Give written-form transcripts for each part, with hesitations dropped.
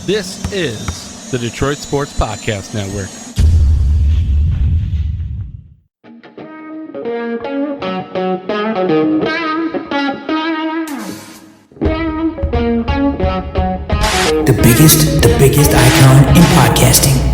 This is the Detroit Sports Podcast Network. The biggest icon in podcasting.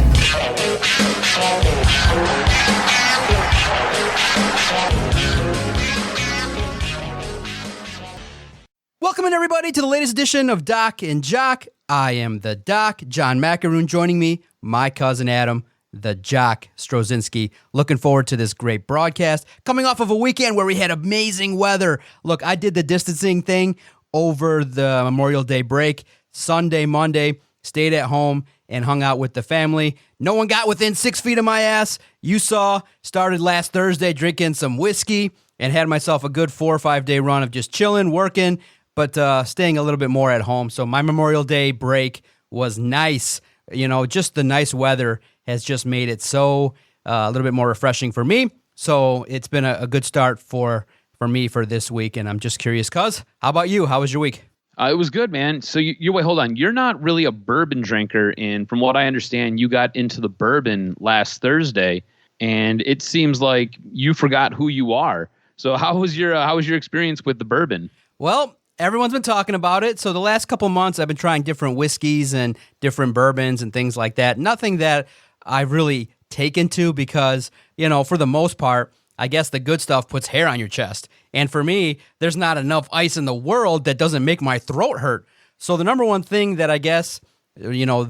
Welcome in, everybody, to the latest edition of Doc and Jock. I am the Doc, John Macaroon. Joining me, my cousin Adam, the Jock Strozinski. Looking forward to this great broadcast. Coming off of a weekend where we had amazing weather. Look, I did the distancing thing over the Memorial Day break. Sunday, Monday, stayed at home and hung out with the family. No one got within 6 feet of my ass. You saw, started last Thursday drinking some whiskey and had myself a good 4 or 5 day run of just chilling, working, but staying a little bit more at home. So my Memorial Day break was nice. You know, just the nice weather has just made it so a little bit more refreshing for me. So it's been a good start for me for this week, and I'm just curious, cuz, how about you? How was your week? It was good, man. So you wait, hold on. You're not really a bourbon drinker, and from what I understand, you got into the bourbon last Thursday, and it seems like you forgot who you are. So how was your experience with the bourbon? Well, everyone's been talking about it. So the last couple months, I've been trying different whiskeys and different bourbons and things like that. Nothing that I've really taken to because, you know, for the most part, I guess the good stuff puts hair on your chest. And for me, there's not enough ice in the world that doesn't make my throat hurt. So the number one thing that I guess, you know,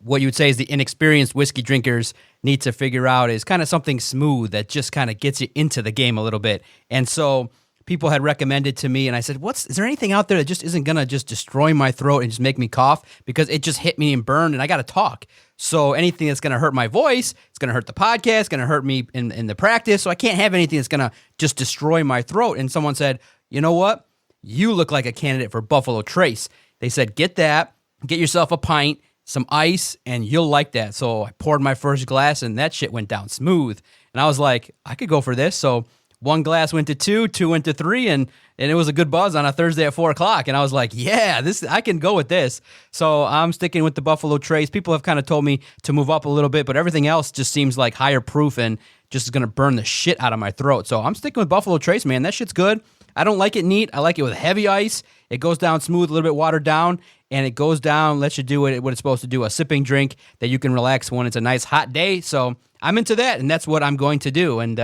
what you would say is the inexperienced whiskey drinkers need to figure out is kind of something smooth that just kind of gets you into the game a little bit. And so people had recommended to me, and I said, is there anything out there that just isn't going to just destroy my throat and just make me cough? Because it just hit me and burned, and I got to talk. So anything that's going to hurt my voice, it's going to hurt the podcast, it's going to hurt me in the practice. So I can't have anything that's going to just destroy my throat. And someone said, you know what? You look like a candidate for Buffalo Trace. They said, get that, get yourself a pint, some ice, and you'll like that. So I poured my first glass, and that shit went down smooth. And I was like, I could go for this. So one glass went to two went to three, and it was a good buzz on a Thursday at 4 o'clock. And I was like, yeah, I can go with this. So I'm sticking with the Buffalo Trace. People have kind of told me to move up a little bit, but everything else just seems like higher proof and just is going to burn the shit out of my throat. So I'm sticking with Buffalo Trace, man. That shit's good. I don't like it neat. I like it with heavy ice. It goes down smooth, a little bit watered down, and it goes down, lets you do what it's supposed to do, a sipping drink that you can relax when it's a nice hot day. So I'm into that, and that's what I'm going to do. And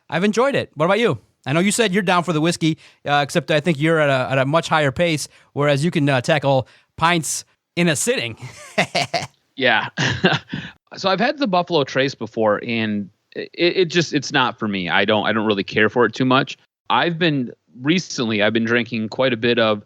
I've enjoyed it. What about you? I know you said you're down for the whiskey, except I think you're at a much higher pace, whereas you can tackle pints in a sitting. Yeah. So I've had the Buffalo Trace before, and it's not for me. I don't really care for it too much. I've been drinking quite a bit of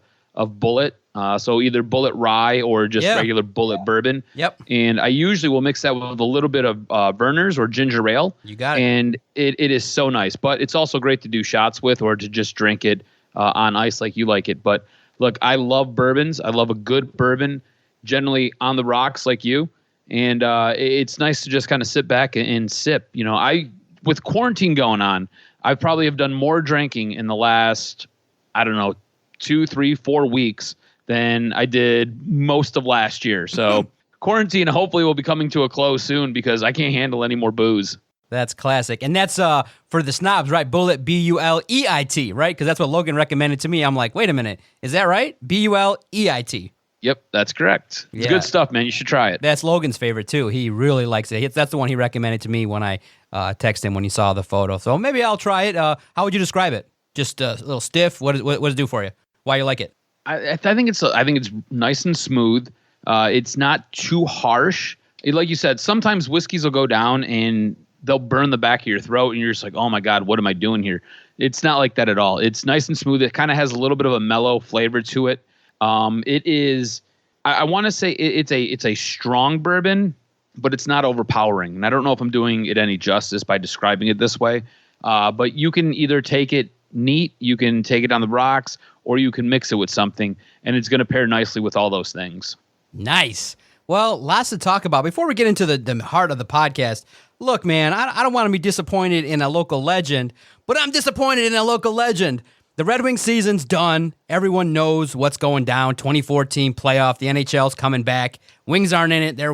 Bullet. So either Bullet Rye or just regular Bullet Bourbon. Yep. And I usually will mix that with a little bit of Verner's or ginger ale. You got it. And it is so nice. But it's also great to do shots with or to just drink it on ice like you like it. But look, I love bourbons. I love a good bourbon, generally on the rocks like you. And it's nice to just kind of sit back and sip. You know, with quarantine going on, I probably have done more drinking in the last, 2, 3, 4 weeks than I did most of last year. So quarantine hopefully will be coming to a close soon because I can't handle any more booze. That's classic. And that's for the snobs, right? Bullet, B-U-L-E-I-T, right? Because that's what Logan recommended to me. I'm like, wait a minute. Is that right? B-U-L-E-I-T. Yep, that's correct. It's good stuff, man. You should try it. That's Logan's favorite, too. He really likes it. That's the one he recommended to me when I texted him when he saw the photo. So maybe I'll try it. How would you describe it? Just a little stiff? What does it do for you? Why you like it? I think it's nice and smooth. It's not too harsh. Like you said, sometimes whiskeys will go down and they'll burn the back of your throat, and you're just like, oh my God, what am I doing here? It's not like that at all. It's nice and smooth. It kind of has a little bit of a mellow flavor to it. It is. I want to say it's a strong bourbon, but it's not overpowering. And I don't know if I'm doing it any justice by describing it this way. But you can either take it neat, you can take it on the rocks, or you can mix it with something, and it's going to pair nicely with all those things. Nice. Well, lots to talk about. Before we get into the heart of the podcast, look, man, I don't want to be disappointed in a local legend, but I'm disappointed in a local legend. the Red Wings season's done. Everyone knows what's going down. 2014 playoff. The NHL's coming back. Wings aren't in it. They're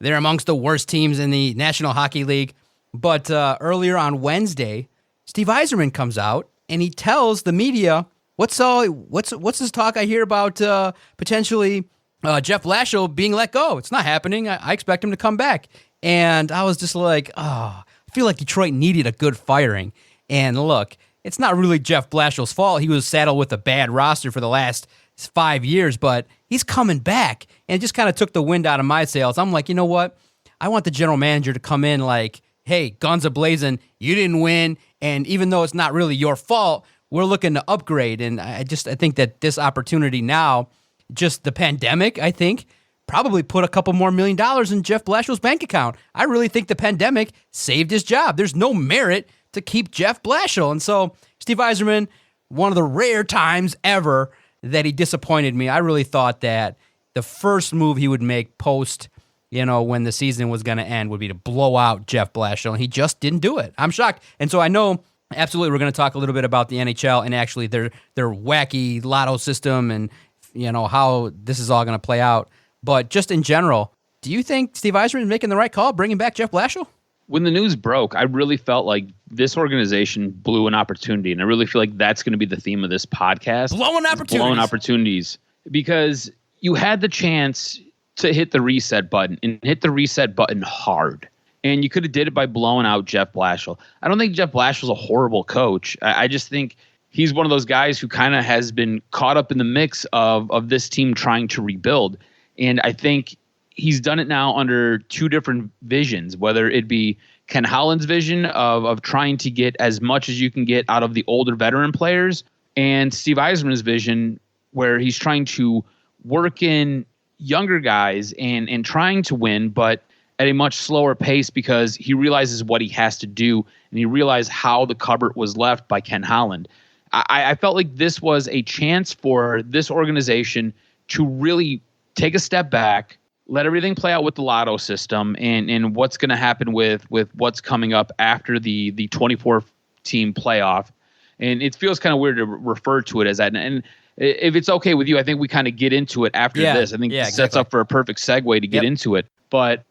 they're amongst the worst teams in the National Hockey League. But earlier on Wednesday, Steve Yzerman comes out and he tells the media, what's this talk I hear about potentially Jeff Blashill being let go? It's not happening. I expect him to come back. And I was just like, I feel like Detroit needed a good firing. And look, it's not really Jeff Blashill's fault. He was saddled with a bad roster for the last 5 years, but he's coming back. And it just kind of took the wind out of my sails. I'm like, you know what? I want the general manager to come in like, hey, guns a-blazing, you didn't win, and even though it's not really your fault, we're looking to upgrade. And I think that this opportunity now, just the pandemic, I think, probably put a couple more $1 million in Jeff Blashill's bank account. I really think the pandemic saved his job. There's no merit to keep Jeff Blashill. And so Steve Yzerman, one of the rare times ever that he disappointed me. I really thought that the first move he would make post, when the season was going to end would be to blow out Jeff Blashill, and he just didn't do it. I'm shocked. And so I know absolutely we're going to talk a little bit about the NHL and actually their wacky lotto system and how this is all going to play out. But just in general, do you think Steve Yzerman is making the right call bringing back Jeff Blashill? When the news broke, I really felt like this organization blew an opportunity, and I really feel like that's going to be the theme of this podcast. Blowing opportunities. Because you had the chance to hit the reset button and hit the reset button hard. And you could have did it by blowing out Jeff Blashill. I don't think Jeff Blashill's a horrible coach. I just think he's one of those guys who kind of has been caught up in the mix of this team trying to rebuild. And I think he's done it now under two different visions, whether it be Ken Holland's vision of trying to get as much as you can get out of the older veteran players, and Steve Yzerman's vision where he's trying to work in younger guys and trying to win, but at a much slower pace because he realizes what he has to do, and he realized how the cupboard was left by Ken Holland. I felt like this was a chance for this organization to really take a step back, let everything play out with the lotto system and what's going to happen with what's coming up after the 24-team playoff. And it feels kind of weird to refer to it as that. And if it's okay with you, I think we kind of get into it after this. I think it sets up for a perfect segue to get into it. But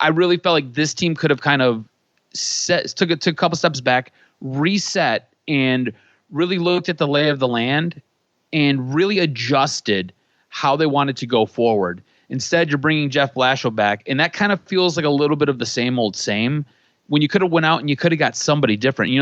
I really felt like this team could have kind of took a couple steps back, reset, and really looked at the lay of the land and really adjusted how they wanted to go forward. Instead, you're bringing Jeff Blashill back, and that kind of feels like a little bit of the same old same when you could have went out and you could have got somebody different.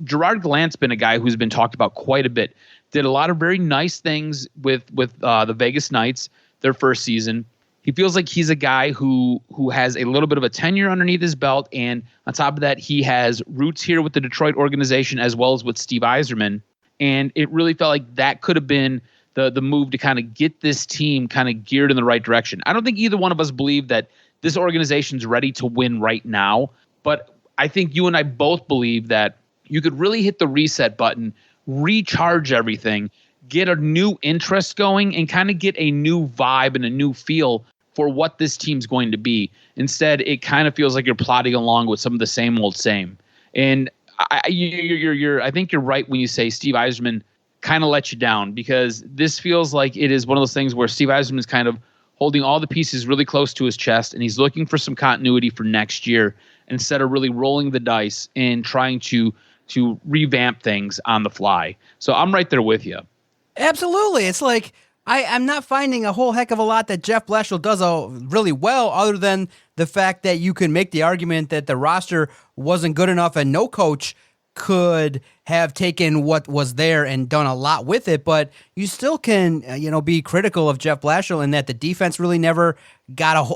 Gerard Gallant's been a guy who's been talked about quite a bit, did a lot of very nice things with the Vegas Knights, their first season. He feels like he's a guy who has a little bit of a tenure underneath his belt, and on top of that, he has roots here with the Detroit organization as well as with Steve Yzerman, and it really felt like that could have been the move to kind of get this team kind of geared in the right direction. I don't think either one of us believe that this organization's ready to win right now, but I think you and I both believe that you could really hit the reset button, recharge everything, get a new interest going, and kind of get a new vibe and a new feel for what this team's going to be. Instead, it kind of feels like you're plodding along with some of the same old same. And I think you're right when you say Steve Yzerman kind of let you down, because this feels like it is one of those things where Steve Yzerman is kind of holding all the pieces really close to his chest, and he's looking for some continuity for next year instead of really rolling the dice and trying to revamp things on the fly. So I'm right there with you. Absolutely. It's like I'm not finding a whole heck of a lot that Jeff Blashill does really well, other than the fact that you can make the argument that the roster wasn't good enough and no coach could have taken what was there and done a lot with it. But you still can, be critical of Jeff Blashill in that the defense really never got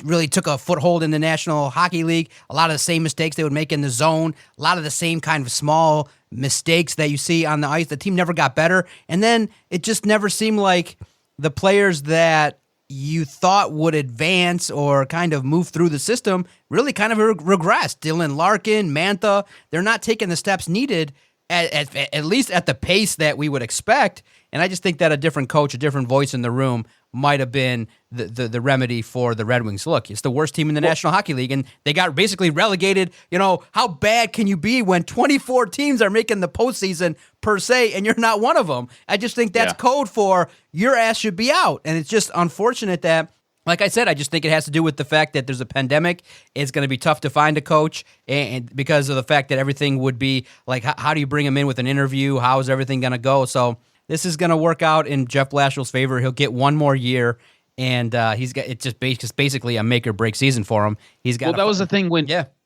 really took a foothold in the National Hockey League. A lot of the same mistakes they would make in the zone, a lot of the same kind of small mistakes that you see on the ice. The team never got better. And then it just never seemed like the players that you thought would advance or kind of move through the system really kind of regressed. Dylan Larkin, Mantha, they're not taking the steps needed at least at the pace that we would expect. And I just think that a different coach, a different voice in the room might have been the remedy for the Red Wings. Look, it's the worst team in the National Hockey League, and they got basically relegated. How bad can you be when 24 teams are making the postseason per se, and you're not one of them? I just think that's code for your ass should be out. And it's just unfortunate that, like I said, I just think it has to do with the fact that there's a pandemic. It's going to be tough to find a coach, and because of the fact that everything would be like, how do you bring him in with an interview? How is everything going to go? So this is going to work out in Jeff Blashill's favor. He'll get one more year, and he's got it's just basically a make or break season for him. He's got. Well, that was the thing when that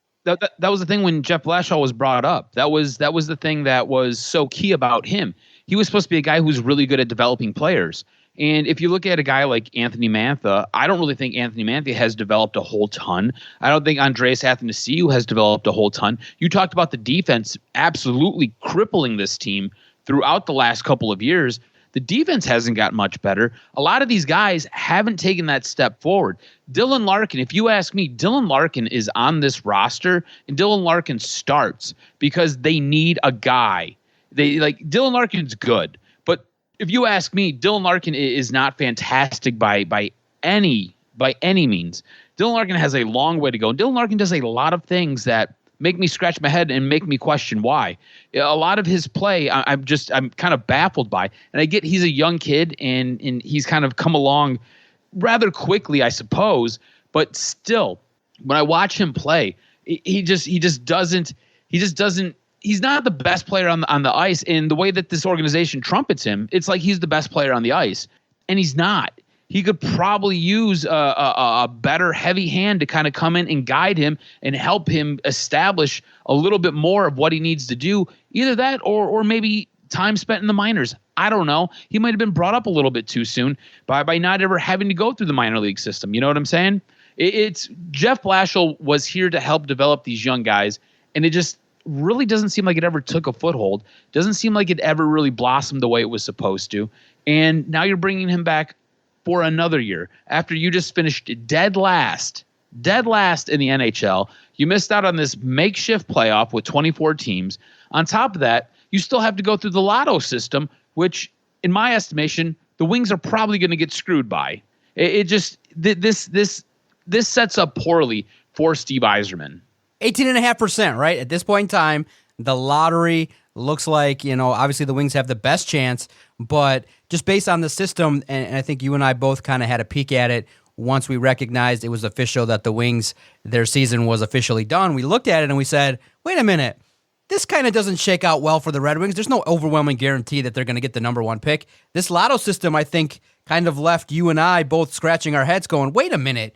was the thing when Jeff Blashill was brought up. That was the thing that was so key about him. He was supposed to be a guy who's really good at developing players. And if you look at a guy like Anthony Mantha, I don't really think Anthony Mantha has developed a whole ton. I don't think Andreas Athanasiou has developed a whole ton. You talked about the defense absolutely crippling this team throughout the last couple of years. The defense hasn't gotten much better. A lot of these guys haven't taken that step forward. Dylan Larkin, if you ask me, Dylan Larkin is on this roster, and Dylan Larkin starts because they need a guy. Dylan Larkin's good. If you ask me, Dylan Larkin is not fantastic by any means. Dylan Larkin has a long way to go. Dylan Larkin does a lot of things that make me scratch my head and make me question why. A lot of his play, I'm kind of baffled by. And I get he's a young kid and he's kind of come along rather quickly, I suppose. But still, when I watch him play, he just doesn't. He's not the best player on the ice. In the way that this organization trumpets him, it's like he's the best player on the ice, and he's not. He could probably use a better heavy hand to kind of come in and guide him and help him establish a little bit more of what he needs to do. Either that or maybe time spent in the minors. I don't know. He might have been brought up a little bit too soon by not ever having to go through the minor league system. You know what I'm saying? It's Jeff Blashill was here to help develop these young guys, and it just really doesn't seem like it ever took a foothold. Doesn't seem like it ever really blossomed the way it was supposed to. And now you're bringing him back for another year after you just finished dead last in the NHL. You missed out on this makeshift playoff with 24 teams. On top of that, you still have to go through the Lotto system, which in my estimation, the Wings are probably going to get screwed by. This sets up poorly for Steve Yzerman. 18.5%, right? At this point in time, the lottery looks like, obviously the Wings have the best chance, but just based on the system, and I think you and I both kind of had a peek at it once we recognized it was official that the Wings, their season was officially done. We looked at it and we said, wait a minute, this kind of doesn't shake out well for the Red Wings. There's no overwhelming guarantee that they're going to get the number one pick. This Lotto system, I think, kind of left you and I both scratching our heads going, wait a minute,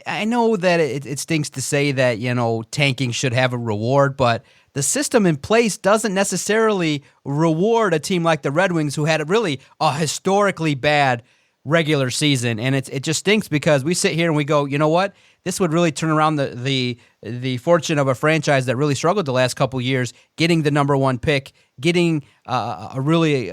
I know that it stinks to say that, tanking should have a reward, but the system in place doesn't necessarily reward a team like the Red Wings, who had really a historically bad regular season. And it just stinks because we sit here and we go, you know what? This would really turn around the fortune of a franchise that really struggled the last couple years, getting the number one pick, getting a really,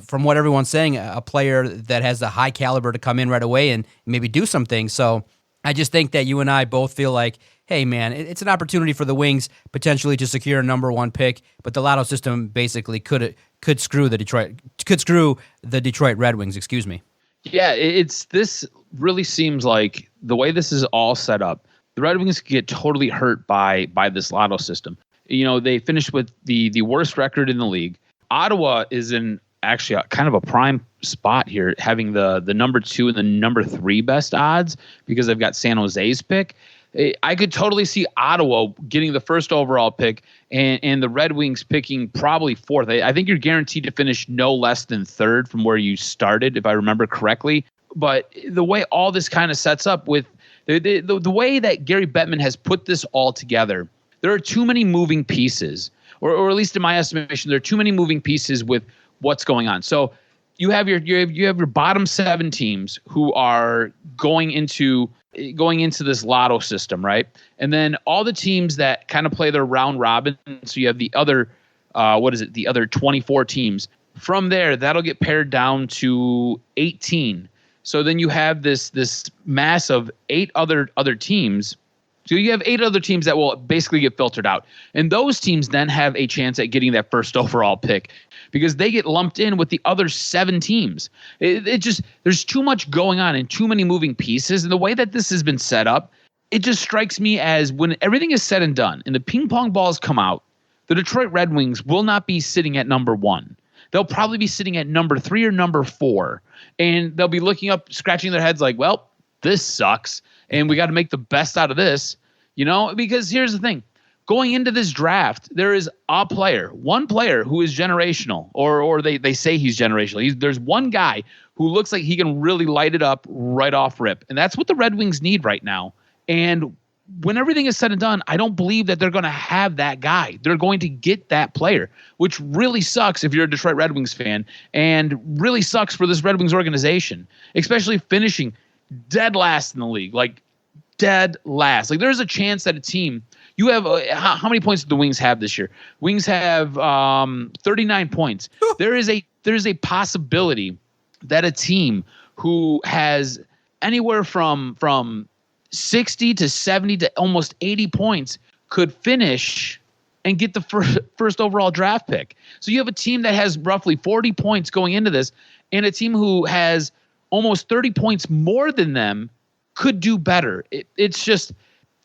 from what everyone's saying, a player that has the high caliber to come in right away and maybe do some things. So I just think that you and I both feel like, hey, man, it's an opportunity for the Wings potentially to secure a number one pick, but the Lotto system basically could screw the Detroit Red Wings. Excuse me. Yeah, this really seems like the way this is all set up, the Red Wings get totally hurt by this Lotto system. They finished with the worst record in the league. Ottawa is in actually kind of a prime spot here, having the number 2 and the number 3 best odds because they've got San Jose's pick. I could totally see Ottawa getting the first overall pick and the Red Wings picking probably 4th. I think you're guaranteed to finish no less than 3rd from where you started, if I remember correctly. But the way all this kind of sets up with the way that Gary Bettman has put this all together, there are too many moving pieces, or at least in my estimation, there are too many moving pieces with what's going on. So you have your bottom 7 teams who are going into this Lotto system, right? And then all the teams that kind of play their round robin. So you have the other, the other 24 teams. From there, that'll get pared down to 18. So then you have this mass of 8 other teams So you have 8 other teams that will basically get filtered out. And those teams then have a chance at getting that first overall pick because they get lumped in with the other 7 teams. It just, there's too much going on and too many moving pieces. And the way that this has been set up, it just strikes me as when everything is said and done and the ping pong balls come out, the Detroit Red Wings will not be sitting at number 1. They'll probably be sitting at number 3 or number 4. And they'll be looking up, scratching their heads like, well, this sucks. And we got to make the best out of this, because here's the thing. Going into this draft, there is one player who is generational, or they say he's generational. There's one guy who looks like he can really light it up right off rip. And that's what the Red Wings need right now. And when everything is said and done, I don't believe that they're going to have that guy. They're going to get that player, which really sucks if you're a Detroit Red Wings fan and really sucks for this Red Wings organization, especially finishing dead last in the league, like dead last. Like there's a chance that a team, you have how many points do the Wings have this year? Wings have 39 points. There is a possibility that a team who has anywhere from 60 to 70 to almost 80 points could finish and get the first overall draft pick. So you have a team that has roughly 40 points going into this, and a team who has almost 30 points more than them could do better. It's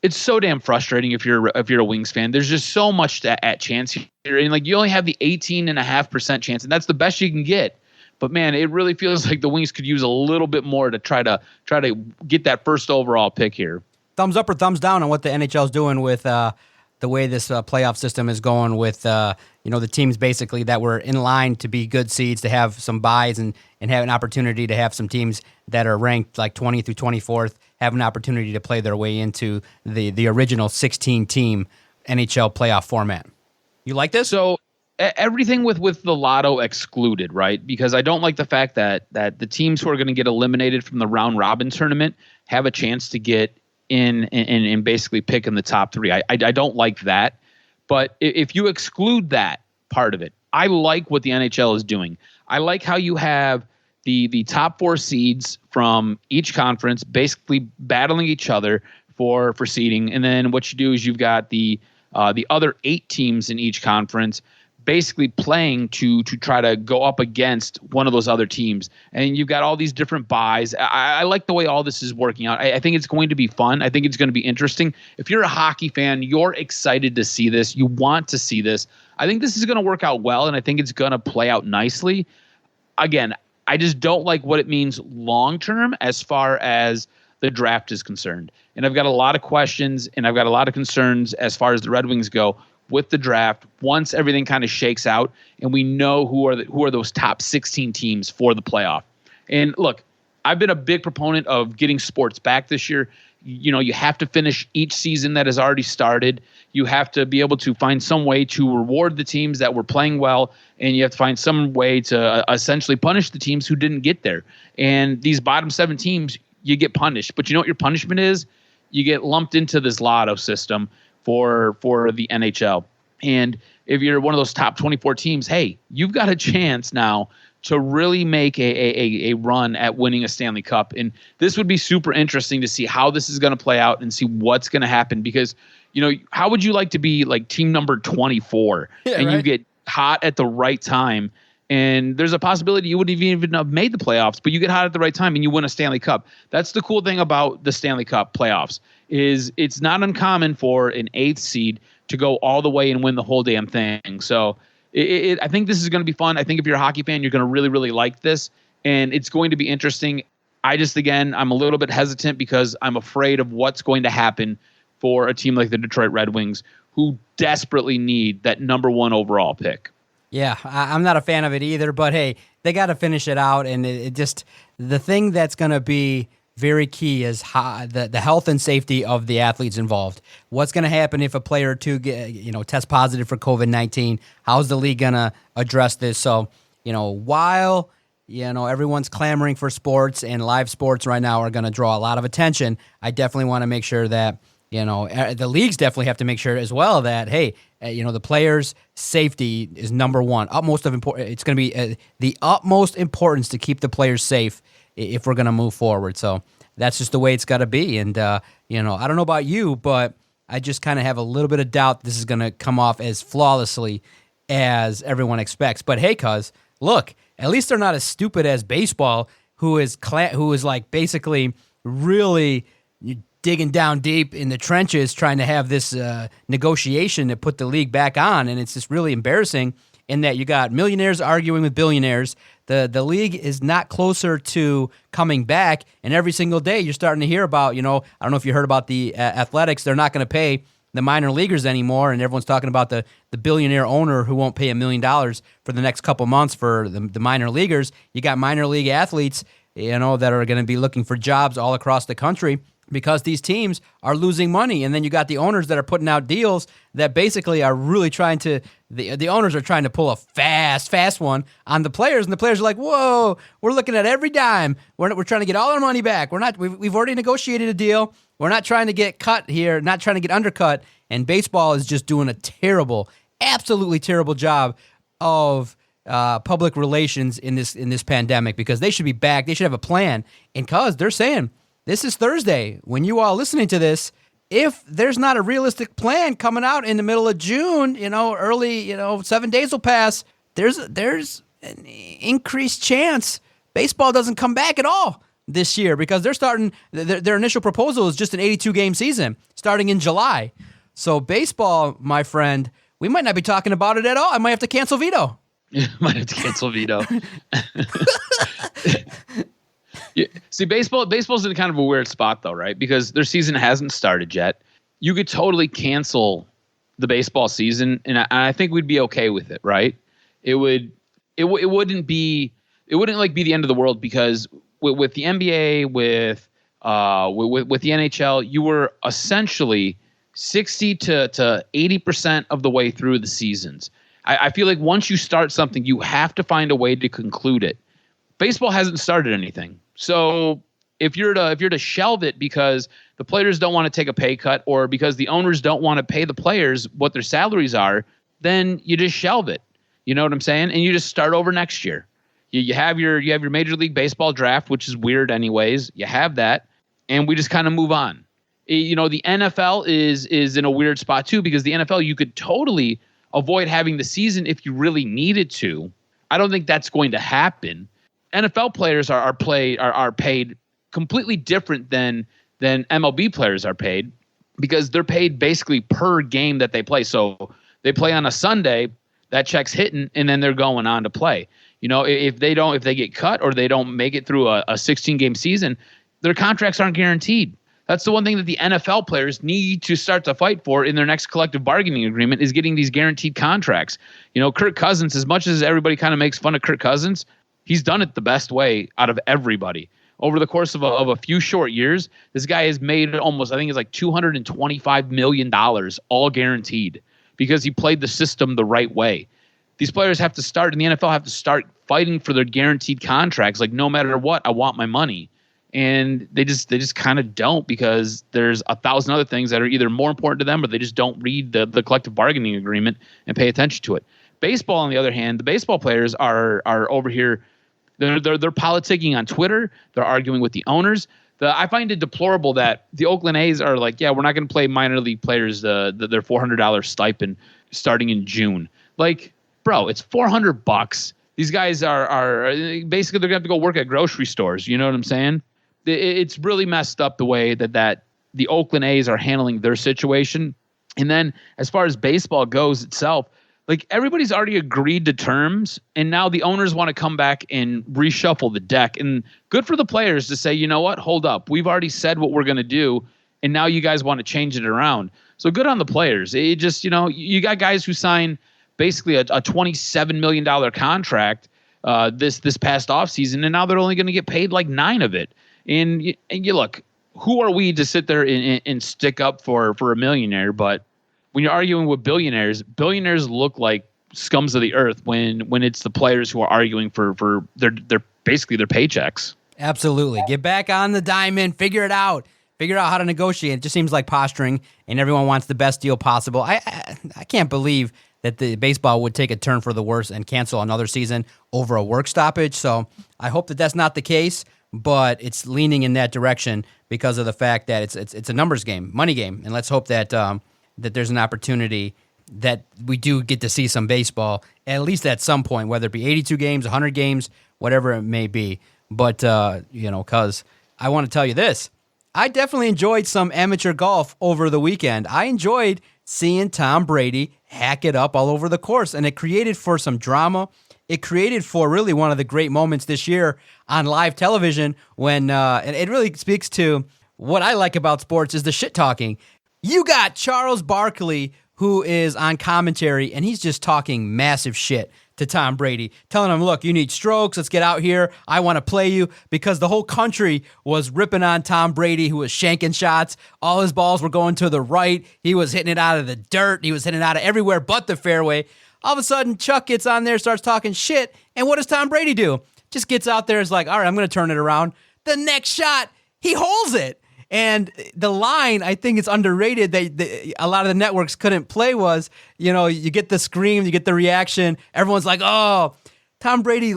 so damn frustrating if you're a Wings fan. There's just so much at chance here, and like you only have the 18.5% chance, and that's the best you can get. But man, it really feels like the Wings could use a little bit more to try to get that first overall pick here. Thumbs up or thumbs down on what the NHL is doing with the way this playoff system is going with the teams basically that were in line to be good seeds, to have some buys and have an opportunity to have some teams that are ranked like 20 through 24th have an opportunity to play their way into the original 16-team NHL playoff format. You like this? So everything with the Lotto excluded, right? Because I don't like the fact that the teams who are going to get eliminated from the round robin tournament have a chance to get in and basically pick in the top 3. I don't like that. But if you exclude that part of it, I like what the NHL is doing. I like how you have the top 4 seeds from each conference basically battling each other for seeding. And then what you do is you've got the other 8 teams in each conference basically playing to try to go up against one of those other teams. And you've got all these different buys. I like the way all this is working out. I think it's going to be fun. I think it's going to be interesting. If you're a hockey fan, you're excited to see this. You want to see this. I think this is going to work out well, and I think it's going to play out nicely. Again, I just don't like what it means long-term as far as the draft is concerned. And I've got a lot of questions, and I've got a lot of concerns as far as the Red Wings go with the draft once everything kind of shakes out and we know who are those top 16 teams for the playoff. And look, I've been a big proponent of getting sports back this year. You have to finish each season that has already started. You have to be able to find some way to reward the teams that were playing well, and you have to find some way to essentially punish the teams who didn't get there. And these bottom 7 teams, you get punished. But you know what your punishment is? You get lumped into this Lotto system for the NHL. And if you're one of those top 24 teams, hey, you've got a chance now to really make a run at winning a Stanley Cup. And this would be super interesting to see how this is going to play out and see what's going to happen. Because, how would you like to be like team number 24 and right? You get hot at the right time? And there's a possibility you wouldn't even have made the playoffs, but you get hot at the right time and you win a Stanley Cup. That's the cool thing about the Stanley Cup playoffs is it's not uncommon for an 8th seed to go all the way and win the whole damn thing. So I think this is going to be fun. I think if you're a hockey fan, you're going to really, really like this, and it's going to be interesting. I'm a little bit hesitant because I'm afraid of what's going to happen for a team like the Detroit Red Wings who desperately need that number 1 overall pick. Yeah, I'm not a fan of it either, but hey, they got to finish it out. And the thing that's going to be very key is the health and safety of the athletes involved. What's going to happen if a player or two test positive for COVID-19? How's the league going to address this? So, while everyone's clamoring for sports and live sports right now are going to draw a lot of attention, I definitely want to make sure that the leagues definitely have to make sure as well that, hey, the players' safety is number 1. It's going to be the utmost importance to keep the players safe if we're going to move forward. So that's just the way it's got to be. And, I don't know about you, but I just kind of have a little bit of doubt this is going to come off as flawlessly as everyone expects. But hey, cuz, look, at least they're not as stupid as baseball, who is like basically really digging down deep in the trenches trying to have this negotiation to put the league back on. And it's just really embarrassing in that you got millionaires arguing with billionaires. The league is not closer to coming back. And every single day you're starting to hear about, I don't know if you heard about the Athletics. They're not going to pay the minor leaguers anymore. And everyone's talking about the billionaire owner who won't pay $1 million for the next couple months for the minor leaguers. You got minor league athletes, that are going to be looking for jobs all across the country because these teams are losing money. And then you got the owners that are putting out deals that basically are really trying to, the owners are trying to pull a fast one on the players. And the players are like, whoa, we're looking at every dime. We're trying to get all our money back. We've already negotiated a deal. We're not trying to get cut here, not trying to get undercut. And baseball is just doing a absolutely terrible job of public relations in this pandemic, because they should be back. They should have a plan. And cause they're saying, this is Thursday. When you are listening to this, if there's not a realistic plan coming out in the middle of June, early, 7 days will pass, there's an increased chance baseball doesn't come back at all this year, because they're starting, their initial proposal is just an 82-game season starting in July. So baseball, my friend, we might not be talking about it at all. I might have to cancel Vito. Might have to cancel Vito. Yeah. See, baseball's in kind of a weird spot though, right? Because their season hasn't started yet. You could totally cancel the baseball season, and I think we'd be okay with it, right? It wouldn't be the end of the world, because with the NBA, with the NHL, you were essentially 60 to 80% of the way through the seasons. I feel like once you start something, you have to find a way to conclude it. Baseball hasn't started anything. So if you're to shelve it because the players don't want to take a pay cut, or because the owners don't want to pay the players what their salaries are, then you just shelve it. You know what I'm saying? And you just start over next year. You have your Major League Baseball draft, which is weird anyways. You have that, and we just kind of move on. The NFL is in a weird spot too, because the NFL, you could totally avoid having the season if you really needed to. I don't think that's going to happen. NFL players are paid completely different than MLB players are paid, because they're paid basically per game that they play. So they play on a Sunday, that check's hitting, and then they're going on to play. If they get cut or they don't make it through a 16-game season, their contracts aren't guaranteed. That's the one thing that the NFL players need to start to fight for in their next collective bargaining agreement, is getting these guaranteed contracts. Kirk Cousins, as much as everybody kind of makes fun of Kirk Cousins, he's done it the best way out of everybody. Over the course of a few short years, this guy has made almost, I think it's like $225 million, all guaranteed, because he played the system the right way. These players have to start, in the NFL, have to start fighting for their guaranteed contracts. Like, no matter what, I want my money. And they just kind of don't, because there's 1,000 other things that are either more important to them, or they just don't read the collective bargaining agreement and pay attention to it. Baseball, on the other hand, the baseball players are over here. They're politicking on Twitter. They're arguing with the owners. I find it deplorable that the Oakland A's are like, yeah, we're not going to play minor league players their $400 stipend starting in June. Like, bro, it's $400. These guys are basically, they're going to have to go work at grocery stores. You know what I'm saying? It's really messed up the way that the Oakland A's are handling their situation. And then as far as baseball goes itself, like, everybody's already agreed to terms, and now the owners want to come back and reshuffle the deck. And good for the players to say, you know what, hold up. We've already said what we're going to do, and now you guys want to change it around. So good on the players. It just, you got guys who sign basically a $27 million contract this past offseason, and now they're only going to get paid like $9 million of it. And you look, who are we to sit there and stick up for a millionaire? But when you're arguing with billionaires look like scums of the earth when it's the players who are arguing for their basically their paychecks. Absolutely. Get back on the diamond, figure it out. Figure out how to negotiate. It just seems like posturing, and everyone wants the best deal possible. I can't believe that the baseball would take a turn for the worse and cancel another season over a work stoppage. So I hope that that's not the case. but it's leaning in that direction because of the fact that it's a numbers game, money game, and let's hope that that there's an opportunity that we do get to see some baseball at least at some point, whether it be 82 games, 100 games, whatever it may be. But because I want to tell you this, I definitely enjoyed some amateur golf over the weekend. I enjoyed seeing Tom Brady hack it up all over the course, and it created for some drama. It created for really one of the great moments this year on live television when, and it really speaks to what I like about sports is the shit talking. You got Charles Barkley, who is on commentary, and he's just talking massive shit to Tom Brady, telling him, look, you need strokes, let's get out here, I want to play you, because the whole country was ripping on Tom Brady, who was shanking shots, all his balls were going to the right, he was hitting it out of the dirt, he was hitting it out of everywhere but the fairway. All of a sudden, Chuck gets on there, starts talking shit, and what does Tom Brady do? Just gets out there, is like, all right, I'm going to turn it around. The next shot, he holds it. And the line, I think it's underrated, that a lot of the networks couldn't play was, you get the scream, you get the reaction. Everyone's like, oh, Tom Brady,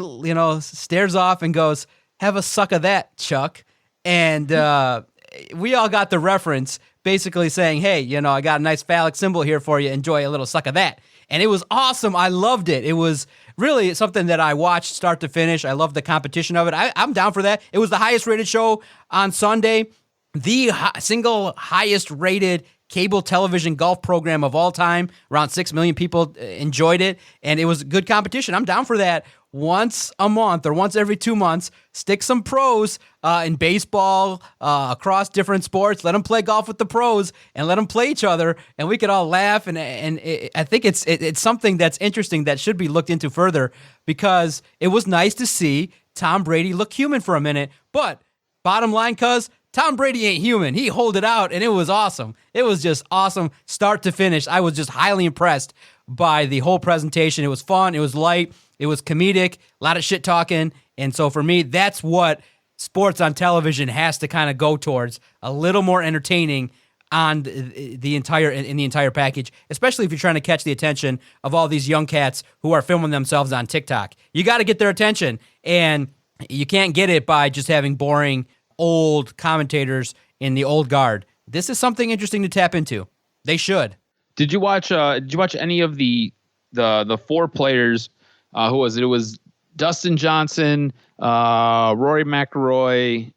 stares off and goes, have a suck of that, Chuck. And we all got the reference, basically saying, hey, I got a nice phallic symbol here for you. Enjoy a little suck of that. And it was awesome. I loved it. It was really something that I watched start to finish. I loved the competition of it. I'm down for that. It was the highest rated show on Sunday. The single highest rated cable television golf program of all time. Around 6 million people enjoyed it, and it was good competition. I'm down for that. Once a month or once every 2 months, stick some pros in baseball, across different sports. Let them play golf with the pros and let them play each other, and we could all laugh. And I think it's something that's interesting that should be looked into further, because it was nice to see Tom Brady look human for a minute. But bottom line, cuz, Tom Brady ain't human. He hold it out, and it was awesome. It was just awesome, start to finish. I was just highly impressed by the whole presentation. It was fun. It was light. It was comedic. A lot of shit talking. And so for me, that's what sports on television has to kind of go towards. A little more entertaining on the entire package, especially if you're trying to catch the attention of all these young cats who are filming themselves on TikTok. You got to get their attention, and you can't get it by just having boring old commentators in the old guard. This is something interesting to tap into. They should. Did you watch any of the four players? Who was it? It was Dustin Johnson, Rory McIlroy,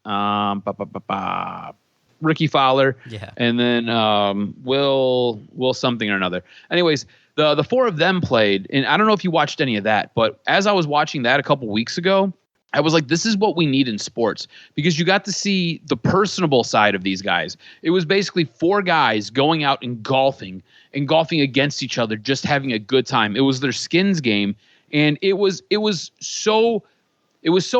Ricky Fowler, and then Will something or another. Anyways, the four of them played, and I don't know if you watched any of that, but as I was watching that a couple weeks ago, I was like, this is what we need in sports, because you got to see the personable side of these guys. It was basically four guys going out and golfing against each other, just having a good time. It was their skins game, and it was so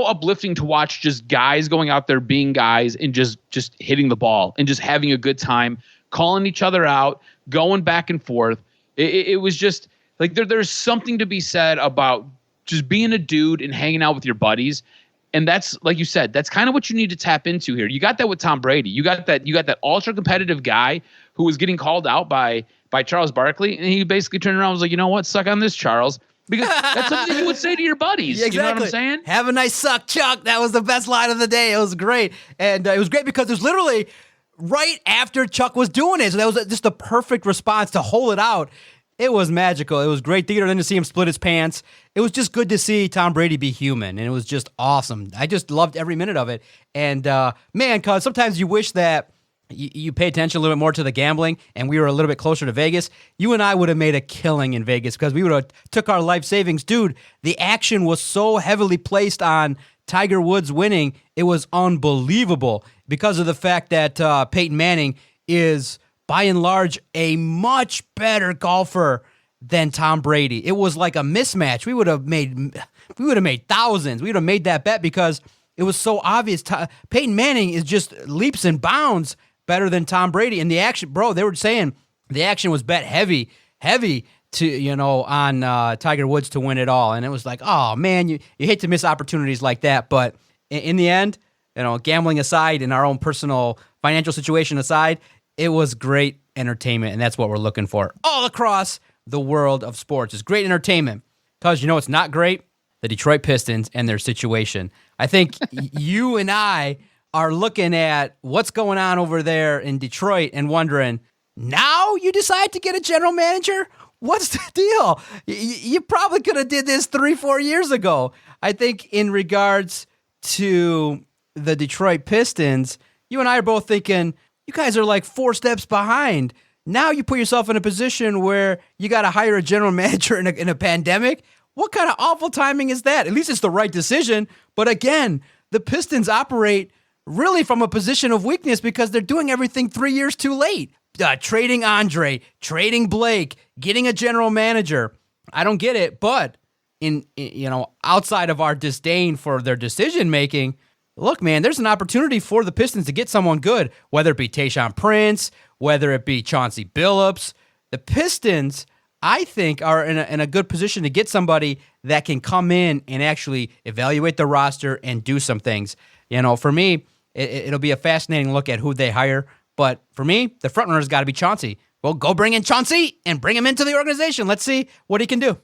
uplifting to watch, just guys going out there being guys and just hitting the ball and just having a good time, calling each other out, going back and forth. It was just like there's something to be said about just being a dude and hanging out with your buddies. And that's, like you said, that's kind of what you need to tap into here. You got that with Tom Brady. You got that ultra competitive guy who was getting called out by Charles Barkley. And he basically turned around and was like, you know what? Suck on this, Charles. Because that's something you would say to your buddies. Yeah, exactly. You know what I'm saying? Have a nice suck, Chuck. That was the best line of the day. It was great. And it was great because it was literally right after Chuck was doing it. So that was just the perfect response to hold it out. It was magical. It was great theater. Then to see him split his pants. It was just good to see Tom Brady be human, and it was just awesome. I just loved every minute of it. And man, cause sometimes you wish that you pay attention a little bit more to the gambling, and we were a little bit closer to Vegas. You and I would have made a killing in Vegas because we would have took our life savings. Dude, the action was so heavily placed on Tiger Woods winning. It was unbelievable because of the fact that Peyton Manning is, by and large, a much better golfer than Tom Brady. It was like a mismatch. We would have made thousands. We would have made that bet because it was so obvious. Peyton Manning is just leaps and bounds better than Tom Brady. And the action, bro, they were saying the action was bet heavy to, on Tiger Woods to win it all. And it was like, oh man, you hate to miss opportunities like that. But in the end, gambling aside and our own personal financial situation aside, it was great entertainment, and that's what we're looking for all across the world of sports. It's great entertainment because it's not great the Detroit Pistons and their situation. I think you and I are looking at what's going on over there in Detroit and wondering, now you decide to get a general manager? What's the deal? You probably could have did this 3-4 years ago. I think in regards to the Detroit Pistons, you and I are both thinking, you guys are like 4 steps behind. Now you put yourself in a position where you got to hire a general manager in a pandemic. What kind of awful timing is that? At least it's the right decision. But again, the Pistons operate really from a position of weakness because they're doing everything 3 years too late. Trading Andre, trading Blake, getting a general manager. I don't get it, but in outside of our disdain for their decision making, look, man, there's an opportunity for the Pistons to get someone good, whether it be Tayshaun Prince, whether it be Chauncey Billups. The Pistons, I think, are in a good position to get somebody that can come in and actually evaluate the roster and do some things. For me, it'll be a fascinating look at who they hire. But for me, the front runner's got to be Chauncey. Well, go bring in Chauncey and bring him into the organization. Let's see what he can do.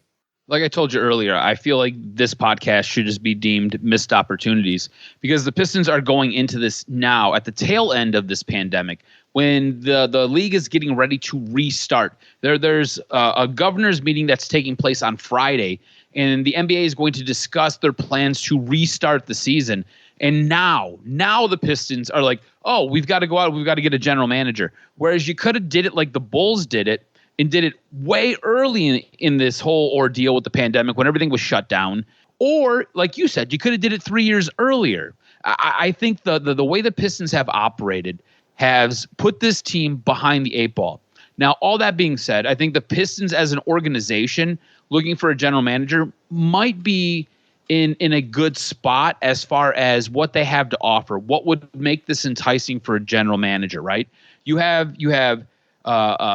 Like I told you earlier, I feel like this podcast should just be deemed missed opportunities because the Pistons are going into this now at the tail end of this pandemic when the league is getting ready to restart. There's a governor's meeting that's taking place on Friday, and the NBA is going to discuss their plans to restart the season. And now the Pistons are like, oh, we've got to go out. We've got to get a general manager. Whereas you could have did it like the Bulls did it and did it way early in this whole ordeal with the pandemic when everything was shut down. Or like you said, you could have did it 3 years earlier. I think the way the Pistons have operated has put this team behind the 8 ball. Now, all that being said, I think the Pistons as an organization looking for a general manager might be in a good spot as far as what they have to offer. What would make this enticing for a general manager, right? You have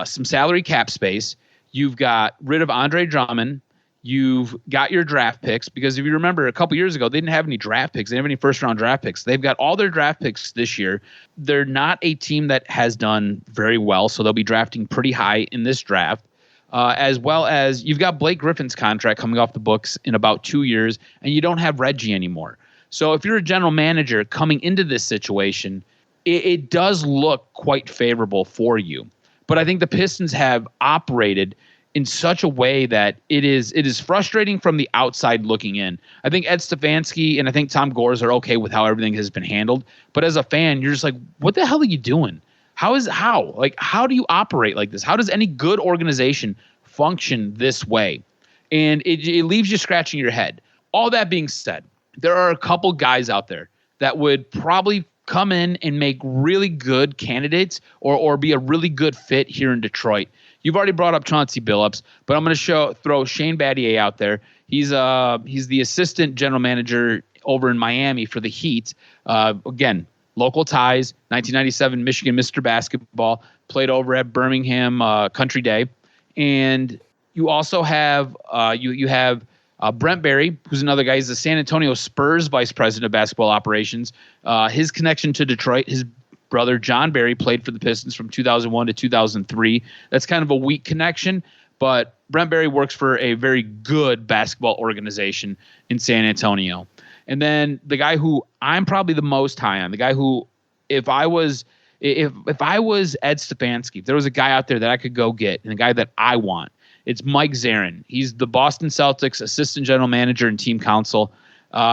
some salary cap space. You've got rid of Andre Drummond. You've got your draft picks because if you remember a couple years ago, they didn't have any draft picks. They didn't have any first-round draft picks. They've got all their draft picks this year. They're not a team that has done very well, so they'll be drafting pretty high in this draft. As well as you've got Blake Griffin's contract coming off the books in about 2 years, and you don't have Reggie anymore. So if you're a general manager coming into this situation, it does look quite favorable for you. But I think the Pistons have operated in such a way that it is frustrating from the outside looking in. I think Ed Stefanski and I think Tom Gores are okay with how everything has been handled. But as a fan, you're just like, what the hell are you doing? How do you operate like this? How does any good organization function this way? And it leaves you scratching your head. All that being said, there are a couple guys out there that would probably come in and make really good candidates or be a really good fit here in Detroit. You've already brought up Chauncey Billups, but I'm going to throw Shane Battier out there. He's the assistant general manager over in Miami for the Heat. Again, local ties, 1997 Michigan Mr. Basketball, played over at Birmingham Country Day. And you also have Brent Barry, who's another guy. He's the San Antonio Spurs vice president of basketball operations. His connection to Detroit, his brother John Barry played for the Pistons from 2001 to 2003. That's kind of a weak connection, but Brent Barry works for a very good basketball organization in San Antonio. And then the guy who I'm probably the most high on, the guy who, if I was Ed Stefanski, if there was a guy out there that I could go get and the guy that I want, it's Mike Zarin. He's the Boston Celtics assistant general manager and team counsel.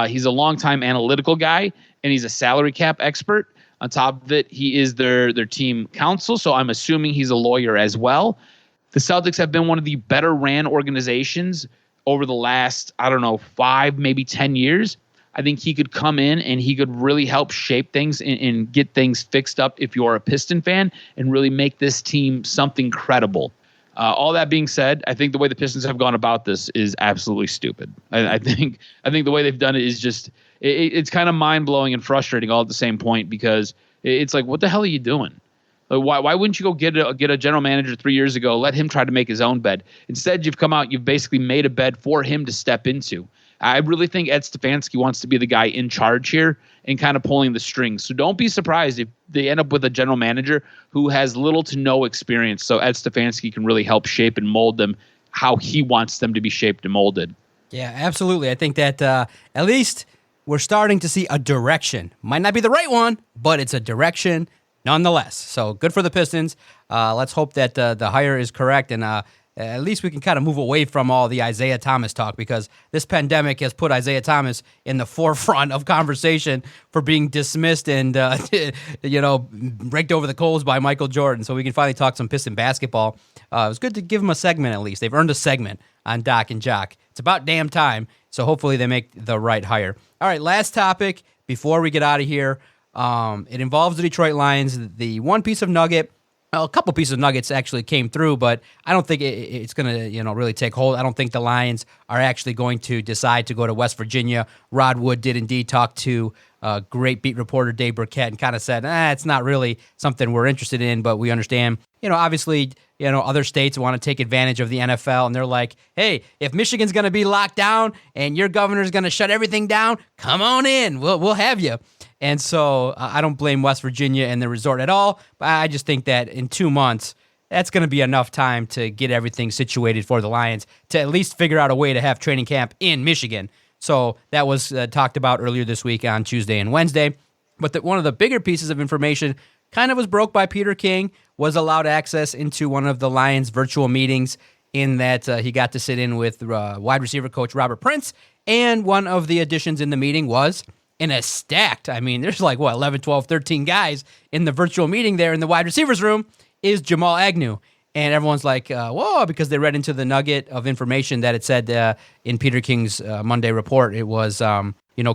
He's a longtime analytical guy, and he's a salary cap expert. On top of it, he is their team counsel, so I'm assuming he's a lawyer as well. The Celtics have been one of the better ran organizations over the last, 5, maybe 10 years. I think he could come in and he could really help shape things and get things fixed up if you're a Piston fan and really make this team something credible. All that being said, I think the way the Pistons have gone about this is absolutely stupid. I think the way they've done it is just it's kind of mind blowing and frustrating all at the same point because it's like, what the hell are you doing? Why wouldn't you go get a general manager 3 years ago? Let him try to make his own bed. Instead, you've come out, you've basically made a bed for him to step into. I really think Ed Stefanski wants to be the guy in charge here and kind of pulling the strings. So don't be surprised if they end up with a general manager who has little to no experience. So Ed Stefanski can really help shape and mold them how he wants them to be shaped and molded. Yeah, absolutely. I think that at least we're starting to see a direction. Might not be the right one, but it's a direction nonetheless. So good for the Pistons. Let's hope that the hire is correct, and at least we can kind of move away from all the Isaiah Thomas talk, because this pandemic has put Isaiah Thomas in the forefront of conversation for being dismissed and raked over the coals by Michael Jordan. So we can finally talk some Piston basketball. It was good to give them a segment at least. They've earned a segment on Doc and Jock. It's about damn time. So hopefully they make the right hire. All right, last topic before we get out of here. It involves the Detroit Lions. The one piece of nugget, a couple pieces of nuggets actually came through, but I don't think it's going to really take hold. I don't think the Lions are actually going to decide to go to West Virginia. Rod Wood did indeed talk to great beat reporter Dave Burkett and kind of said, it's not really something we're interested in, but we understand, obviously, other states want to take advantage of the NFL, and they're like, hey, if Michigan's going to be locked down and your governor's going to shut everything down, come on in. We'll have you. And so I don't blame West Virginia and the resort at all, but I just think that in 2 months, that's going to be enough time to get everything situated for the Lions to at least figure out a way to have training camp in Michigan. So that was talked about earlier this week on Tuesday and Wednesday. But one of the bigger pieces of information kind of was broke by Peter King, was allowed access into one of the Lions' virtual meetings, in that he got to sit in with wide receiver coach Robert Prince, and one of the additions in the meeting was in a stacked, there's 11, 12, 13 guys in the virtual meeting there in the wide receivers room, is Jamal Agnew. And everyone's like, whoa, because they read into the nugget of information that it said in Peter King's Monday report, it was,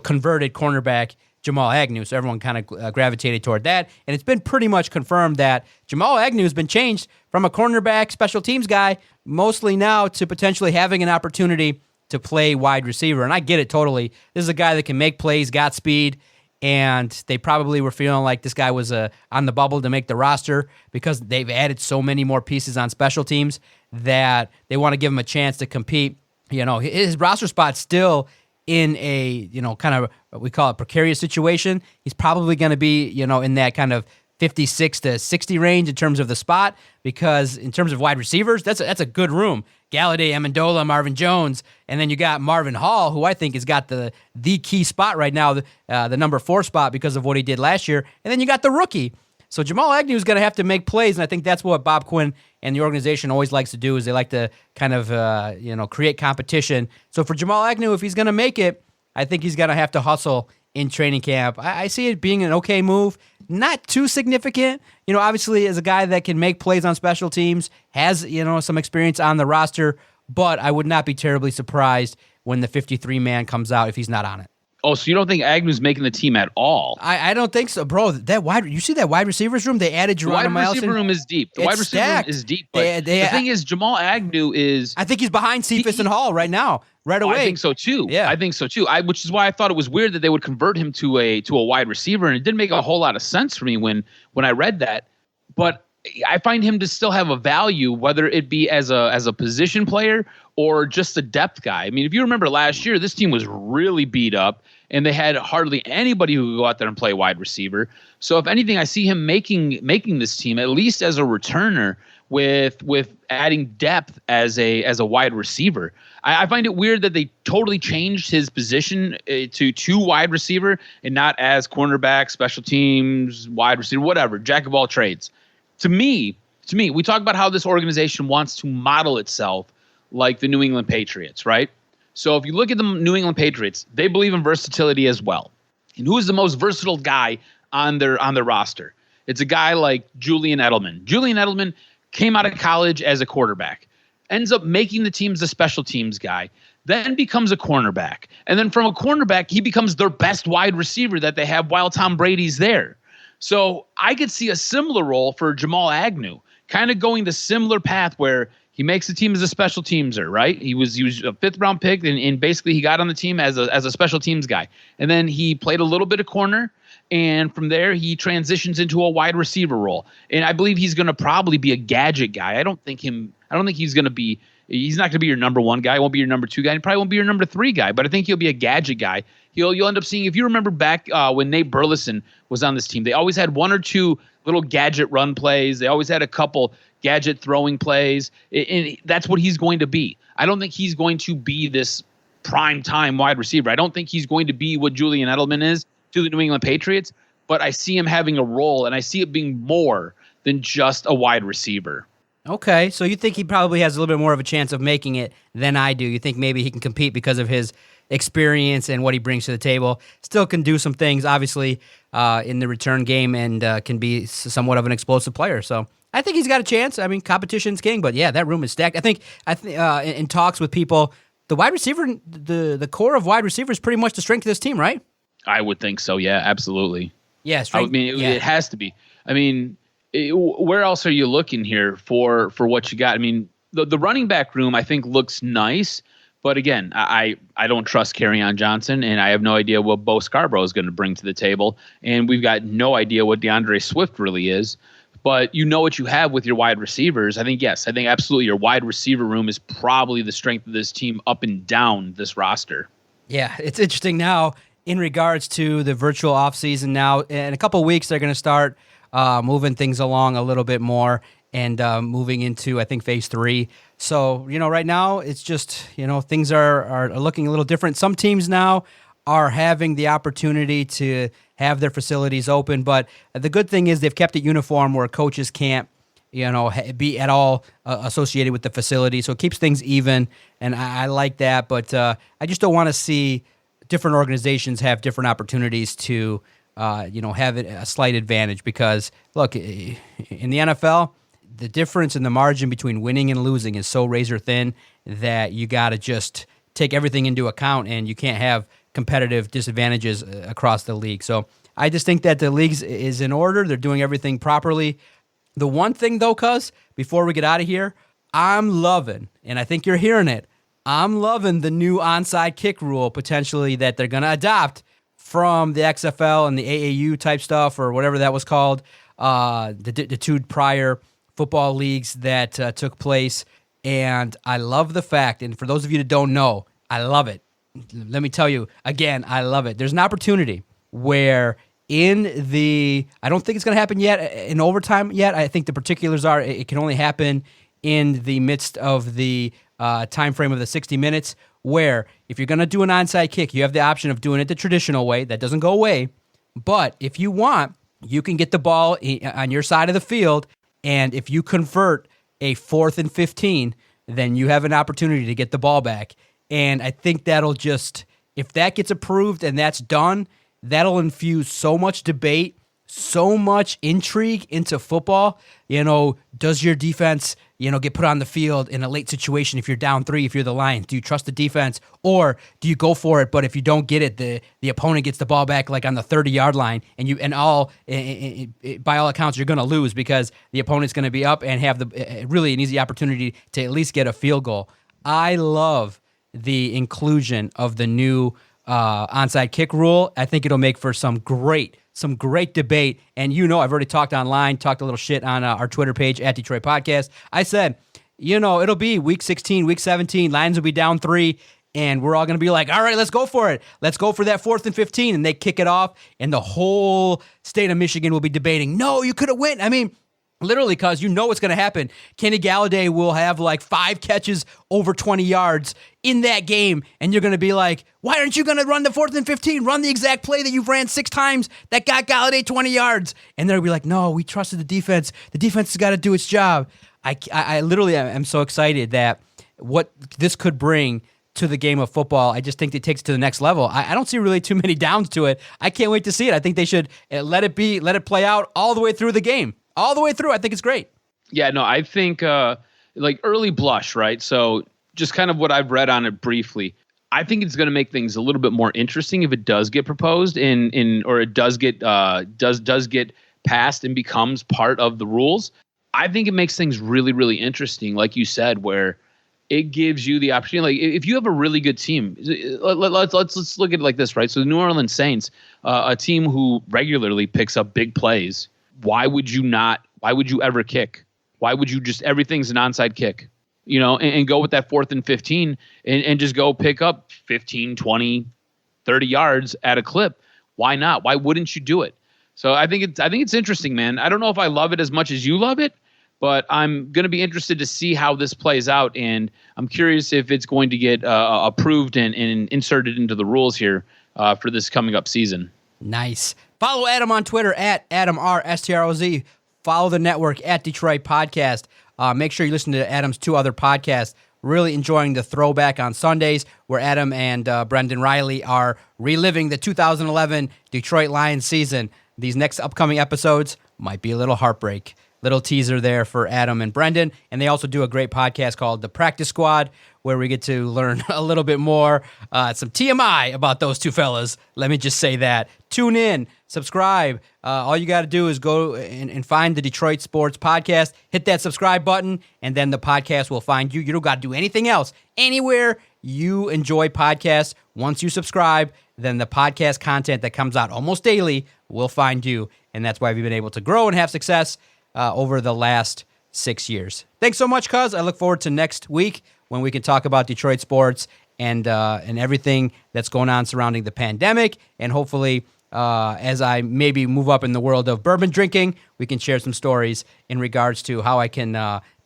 converted cornerback Jamal Agnew. So everyone kind of gravitated toward that. And it's been pretty much confirmed that Jamal Agnew has been changed from a cornerback special teams guy, mostly now, to potentially having an opportunity to play wide receiver. And I get it totally. This is a guy that can make plays, got speed, and they probably were feeling like this guy was on the bubble to make the roster, because they've added so many more pieces on special teams that they want to give him a chance to compete. His roster spot's still in a, kind of what we call a precarious situation. He's probably going to be, in that kind of 56 to 60 range in terms of the spot, because in terms of wide receivers, that's a good room. Galladay, Amendola, Marvin Jones, and then you got Marvin Hall, who I think has got the key spot right now, the number 4 spot, because of what he did last year. And then you got the rookie. So Jamal Agnew is going to have to make plays, and I think that's what Bob Quinn and the organization always likes to do, is they like to kind of create competition. So for Jamal Agnew, if he's going to make it, I think he's going to have to hustle in training camp. I see it being an okay move, not too significant. Obviously, as a guy that can make plays on special teams, has some experience on the roster, but I would not be terribly surprised when the 53-man comes out if he's not on it. Oh, so you don't think Agnew's making the team at all? I don't think so, bro. You see that wide receivers room? They added Geronimo Allison. The wide receiver room is deep. The wide receiver room is deep. But the thing is, Jamal Agnew is... I think he's behind Cephas and Hall right now, right away. I think so too. Yeah. I think so too. Which is why I thought it was weird that they would convert him to a wide receiver, and it didn't make a whole lot of sense for me when I read that. But I find him to still have a value, whether it be as a position player or just a depth guy. If you remember last year, this team was really beat up, and they had hardly anybody who could go out there and play wide receiver. So if anything, I see him making this team, at least as a returner, with adding depth as a wide receiver. I find it weird that they totally changed his position to wide receiver and not as cornerback, special teams, wide receiver, whatever, jack of all trades. To me, we talk about how this organization wants to model itself like the New England Patriots, right? So if you look at the New England Patriots, they believe in versatility as well. And who is the most versatile guy on their roster? It's a guy like Julian Edelman. Julian Edelman came out of college as a quarterback, ends up making the team as a special teams guy, then becomes a cornerback. And then from a cornerback, he becomes their best wide receiver that they have while Tom Brady's there. So I could see a similar role for Jamal Agnew, kind of going the similar path where he makes the team as a special teamser, right? He was a 5th-round pick, and basically he got on the team as a special teams guy. And then he played a little bit of corner, and from there he transitions into a wide receiver role. And I believe he's going to probably be a gadget guy. I don't think he's going to be. He's not going to be your number 1 guy. He won't be your number 2 guy. He probably won't be your number 3 guy. But I think he'll be a gadget guy. You'll end up seeing, if you remember back when Nate Burleson was on this team, they always had 1 or 2 little gadget run plays. They always had a couple gadget throwing plays. And that's what he's going to be. I don't think he's going to be this prime time wide receiver. I don't think he's going to be what Julian Edelman is to the New England Patriots, but I see him having a role, and I see it being more than just a wide receiver. Okay, so you think he probably has a little bit more of a chance of making it than I do. You think maybe he can compete because of his experience and what he brings to the table. Still can do some things, obviously, in the return game, and can be somewhat of an explosive player. So I think he's got a chance. I mean, competition's king, but yeah, that room is stacked. I think in talks with people, the wide receiver, the core of wide receiver is pretty much the strength of this team, right? I would think so. Yeah, absolutely. Yeah, strength. I mean, it has to be. I mean, where else are you looking here for what you got? I mean, the running back room I think looks nice, but again, I don't trust Kerryon Johnson, and I have no idea what Bo Scarborough is going to bring to the table, and we've got no idea what DeAndre Swift really is. But you know what you have with your wide receivers. I think absolutely your wide receiver room is probably the strength of this team up and down this roster. Yeah, it's interesting now in regards to the virtual offseason now. In a couple of weeks, they're going to start moving things along a little bit more and moving into, I think, phase 3. So, right now it's just, things are looking a little different. Some teams now are having the opportunity to have their facilities open, but the good thing is they've kept it uniform where coaches can't, be at all associated with the facility. So it keeps things even, and I like that, but I just don't want to see different organizations have different opportunities to have a slight advantage, because look, in the NFL, the difference in the margin between winning and losing is so razor thin that you got to just take everything into account, and you can't have competitive disadvantages across the league. So I just think that the league is in order. They're doing everything properly. The one thing though, cuz, before we get out of here, I'm loving, and I think you're hearing it, I'm loving the new onside kick rule potentially that they're going to adopt from the XFL and the AAU type stuff, or whatever that was called, the two prior football leagues that took place. And I love the fact, and for those of you that don't know, I love it. Let me tell you again, I love it. There's an opportunity where I don't think it's going to happen yet in overtime yet. I think the particulars are it can only happen in the midst of the time frame of the 60 minutes, where if you're going to do an onside kick, you have the option of doing it the traditional way. That doesn't go away. But if you want, you can get the ball on your side of the field, and if you convert a 4th and 15, then you have an opportunity to get the ball back. And I think that'll just, if that gets approved and that's done, that'll infuse so much debate, so much intrigue into football. Does your defense, get put on the field in a late situation if you're down 3, if you're the Lions? Do you trust the defense, or do you go for it, but if you don't get it, the opponent gets the ball back like on the 30-yard line, and by all accounts, you're going to lose because the opponent's going to be up and have really an easy opportunity to at least get a field goal. I love the inclusion of the new onside kick rule. I think it'll make for some great debate. And I've already talked online, talked a little shit on our Twitter page at Detroit Podcast. I said, it'll be week 16, week 17, Lions will be down 3, and we're all going to be like, all right, let's go for it. Let's go for that 4th and 15. And they kick it off, and the whole state of Michigan will be debating, no, you could have went. I mean, literally, because what's going to happen. Kenny Galladay will have like 5 catches over 20 yards in that game, and you're going to be like, why aren't you going to run the 4th and 15? Run the exact play that you've ran 6 times that got Galladay 20 yards. And they'll be like, no, we trusted the defense. The defense has got to do its job. I literally am so excited that what this could bring to the game of football. I just think it takes it to the next level. I don't see really too many downs to it. I can't wait to see it. I think they should let it play out all the way through the game. All the way through. I think it's great. Yeah, no, I think like early blush, right? So just kind of what I've read on it briefly. I think it's going to make things a little bit more interesting if it does get proposed or it does get does get passed and becomes part of the rules. I think it makes things really, really interesting, like you said, where it gives you the opportunity. Like if you have a really good team, let's look at it like this, right? So the New Orleans Saints, a team who regularly picks up big plays. Why would you ever kick? Why would you just, everything's an onside kick, and go with that 4th and 15 and just go pick up 15, 20, 30 yards at a clip? Why not? Why wouldn't you do it? So I think it's interesting, man. I don't know if I love it as much as you love it, But I'm going to be interested to see how this plays out, and I'm curious if it's going to get approved and inserted into the rules here for this coming up season. Nice. Follow Adam on Twitter at AdamRSTROZ. Follow the network at Detroit Podcast. Make sure you listen to Adam's 2 other podcasts. Really enjoying the Throwback on Sundays, where Adam and Brendan Riley are reliving the 2011 Detroit Lions season. These next upcoming episodes might be a little heartbreak. Little teaser there for Adam and Brendan. And they also do a great podcast called The Practice Squad, where we get to learn a little bit more, some TMI about those two fellas. Let me just say that. Tune in, subscribe. All you got to do is go and find the Detroit Sports Podcast, hit that subscribe button, and then the podcast will find you. You don't got to do anything else. Anywhere you enjoy podcasts, once you subscribe, then the podcast content that comes out almost daily will find you. And that's why we've been able to grow and have success over the last 6 years. Thanks so much, cuz. I look forward to next week when we can talk about Detroit sports and everything that's going on surrounding the pandemic. And hopefully, as I maybe move up in the world of bourbon drinking, we can share some stories in regards to how I can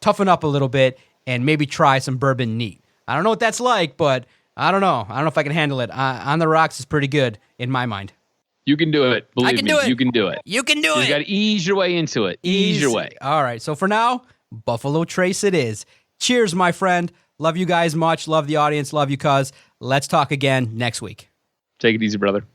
toughen up a little bit and maybe try some bourbon neat. I don't know what that's like, but I don't know. I don't know if I can handle it. On the rocks is pretty good in my mind. You can do it. Believe me, you can do it. You can do it. You got to ease your way into it. Ease your way. All right. So for now, Buffalo Trace it is. Cheers, my friend. Love you guys much. Love the audience. Love you, cuz. Let's talk again next week. Take it easy, brother.